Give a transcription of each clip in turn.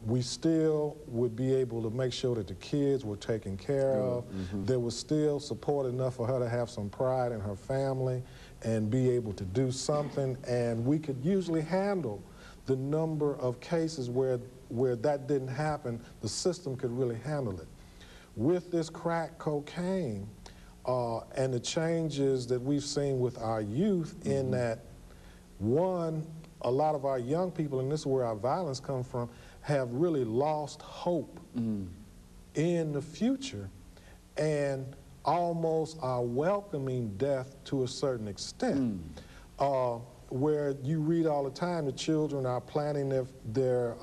we still would be able to make sure that the kids were taken care of. There was still support enough for her to have some pride in her family and be able to do something, and we could usually handle the number of cases where that didn't happen. The system could really handle it. With this crack cocaine and the changes that we've seen with our youth, in that, one, a lot of our young people, and this is where our violence comes from, have really lost hope in the future and almost are welcoming death to a certain extent. Where you read all the time the children are planning their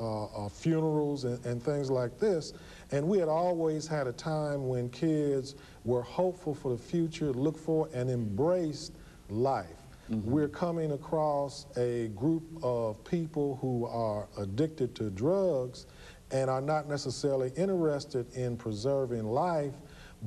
funerals and things like this, and we had always had a time when kids were hopeful for the future, looked for and embraced life. We're coming across a group of people who are addicted to drugs and are not necessarily interested in preserving life,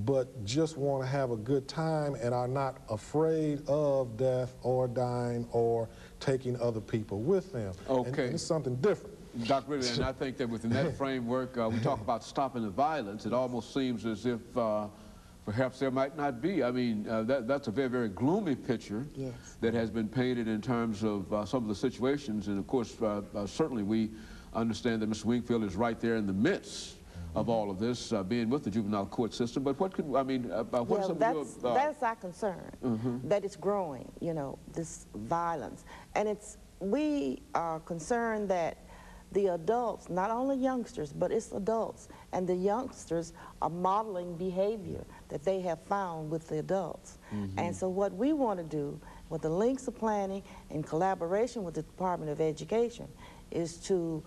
but just want to have a good time and are not afraid of death or dying or taking other people with them. And it's something different. Dr. Ridley, and I think that within that framework, we talk about stopping the violence. It almost seems as if perhaps there might not be. I mean, that's a very, very gloomy picture that has been painted in terms of some of the situations. And of course, certainly we understand that Mr. Wingfield is right there in the midst of all of this, being with the juvenile court system. But what could, I mean, what are some of your... That's our concern, that it's growing, you know, this violence. And we are concerned that the adults, not only youngsters, but it's adults, and the youngsters are modeling behavior that they have found with the adults. And so what we want to do with the links of planning in collaboration with the Department of Education is to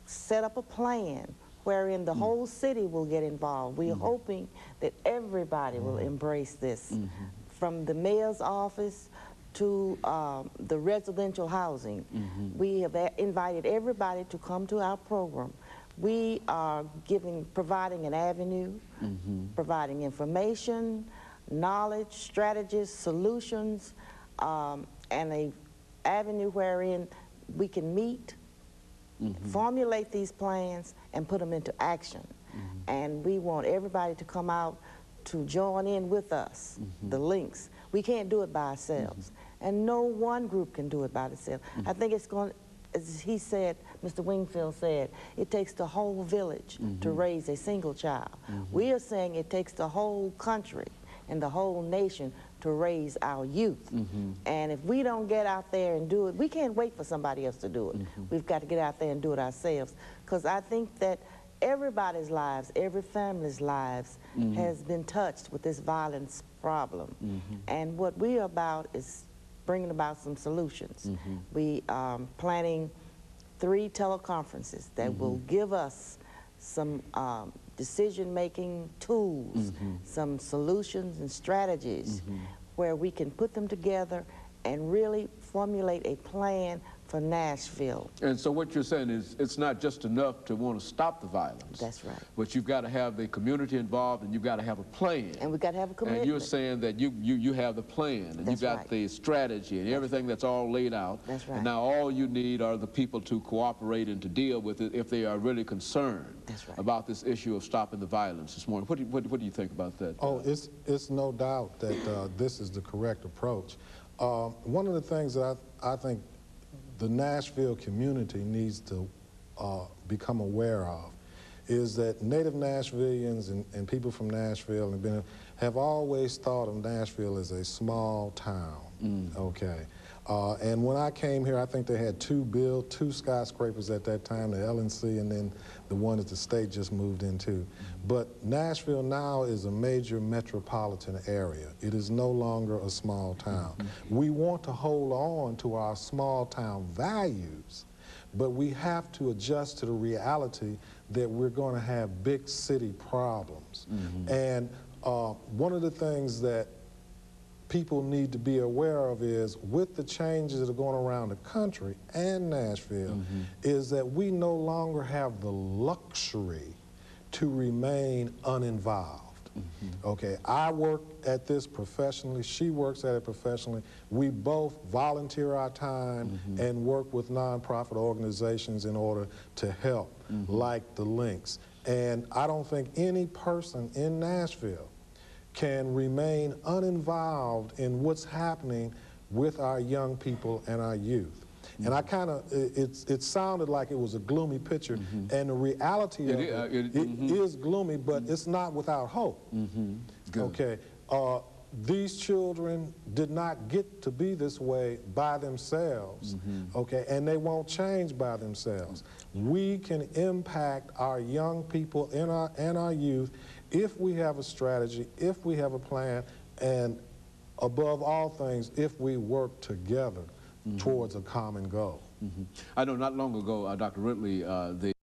set up a plan wherein the whole city will get involved. We are hoping that everybody will embrace this, from the mayor's office to the residential housing. We have invited everybody to come to our program. We are providing an avenue, providing information, knowledge, strategies, solutions, and an avenue wherein we can meet, formulate these plans, and put them into action. And we want everybody to come out to join in with us, the links. We can't do it by ourselves. And no one group can do it by themselves. I think it's going, as he said, Mr. Wingfield said, it takes the whole village to raise a single child. We are saying it takes the whole country and the whole nation to raise our youth. And if we don't get out there and do it, we can't wait for somebody else to do it. We've got to get out there and do it ourselves. Because I think that everybody's lives, every family's lives has been touched with this violence problem. And what we are about is bringing about some solutions. We are planning 3 teleconferences that will give us some decision-making tools, some solutions and strategies where we can put them together and really formulate a plan for Nashville. And so what you're saying is it's not just enough to want to stop the violence. That's right. But you've got to have the community involved, and you've got to have a plan. And we've got to have a commitment. And you're saying that you have the plan, and you've got the strategy and everything that's all laid out. That's right. And now all you need are the people to cooperate and to deal with it if they are really concerned about this issue of stopping the violence this morning. What do you think about that? Oh, it's no doubt that this is the correct approach. One of the things that I think the Nashville community needs to become aware of is that native Nashvillians and people from Nashville have always thought of Nashville as a small town, and when I came here, I think they had 2 skyscrapers at that time, the LNC and then the one that the state just moved into. But Nashville now is a major metropolitan area. It is no longer a small town. We want to hold on to our small town values, but we have to adjust to the reality that we're going to have big city problems. And one of the things that people need to be aware of is, with the changes that are going around the country and Nashville, is that we no longer have the luxury to remain uninvolved. Okay, I work at this professionally, she works at it professionally. We both volunteer our time and work with nonprofit organizations in order to help, like the Links. And I don't think any person in Nashville can remain uninvolved in what's happening with our young people and our youth. And I kind of, it sounded like it was a gloomy picture, and the reality of it is gloomy, but it's not without hope. Okay, these children did not get to be this way by themselves, okay, and they won't change by themselves. We can impact our young people and our youth if we have a strategy, if we have a plan, and above all things, if we work together towards a common goal. I know not long ago, Dr. Ridley, the